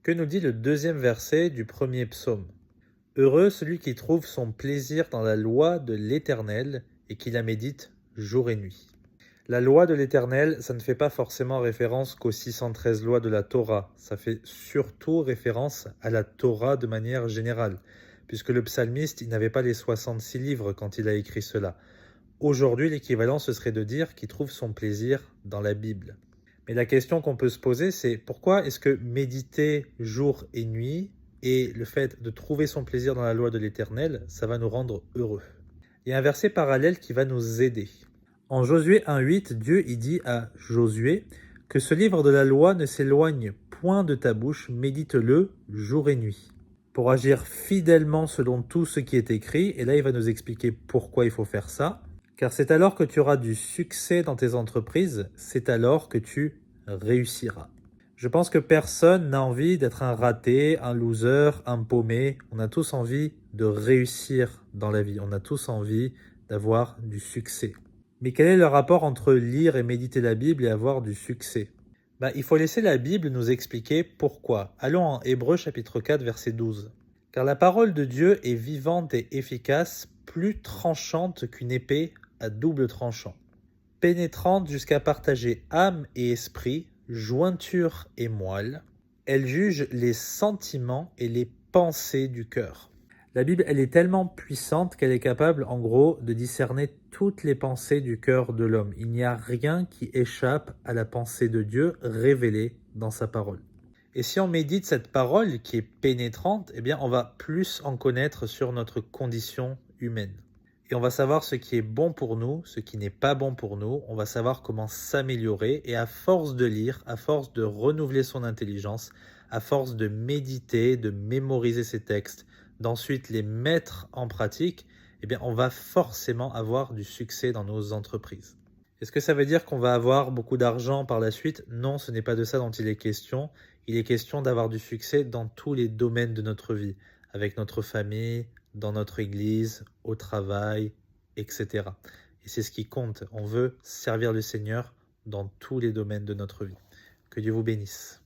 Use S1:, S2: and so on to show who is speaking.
S1: Que nous dit le deuxième verset du premier psaume? Heureux celui qui trouve son plaisir dans la loi de l'Éternel et qui la médite jour et nuit. La loi de l'Éternel, ça ne fait pas forcément référence qu'aux 613 lois de la Torah, ça fait surtout référence à la Torah de manière générale, puisque le psalmiste, il n'avait pas les 66 livres quand il a écrit cela. Aujourd'hui, l'équivalent, ce serait de dire qu'il trouve son plaisir dans la Bible. Mais la question qu'on peut se poser, c'est pourquoi est-ce que méditer jour et nuit et le fait de trouver son plaisir dans la loi de l'Éternel, ça va nous rendre heureux? Il y a un verset parallèle qui va nous aider. En Josué 1,8, Dieu y dit à Josué que ce livre de la loi ne s'éloigne point de ta bouche, médite-le jour et nuit, pour agir fidèlement selon tout ce qui est écrit. Et là, il va nous expliquer pourquoi il faut faire ça. Car c'est alors que tu auras du succès dans tes entreprises, c'est alors que tu réussiras. Je pense que personne n'a envie d'être un raté, un loser, un paumé. On a tous envie de réussir dans la vie. On a tous envie d'avoir du succès. Mais quel est le rapport entre lire et méditer la Bible et avoir du succès? Il faut laisser la Bible nous expliquer pourquoi. Allons en Hébreux chapitre 4 verset 12. Car la parole de Dieu est vivante et efficace, plus tranchante qu'une épée à double tranchant, pénétrante jusqu'à partager âme et esprit, jointure et moelle. Elle juge les sentiments et les pensées du cœur. La Bible, elle est tellement puissante qu'elle est capable, en gros, de discerner toutes les pensées du cœur de l'homme. Il n'y a rien qui échappe à la pensée de Dieu révélée dans sa parole. Et si on médite cette parole qui est pénétrante, eh bien, on va plus en connaître sur notre condition humaine. Et on va savoir ce qui est bon pour nous, ce qui n'est pas bon pour nous. On va savoir comment s'améliorer. Et à force de lire, à force de renouveler son intelligence, à force de méditer, de mémoriser ces textes, d'ensuite les mettre en pratique, eh bien, on va forcément avoir du succès dans nos entreprises. Est-ce que ça veut dire qu'on va avoir beaucoup d'argent par la suite? Non, ce n'est pas de ça dont il est question. Il est question d'avoir du succès dans tous les domaines de notre vie, avec notre famille, dans notre église, au travail, etc. Et c'est ce qui compte. On veut servir le Seigneur dans tous les domaines de notre vie. Que Dieu vous bénisse.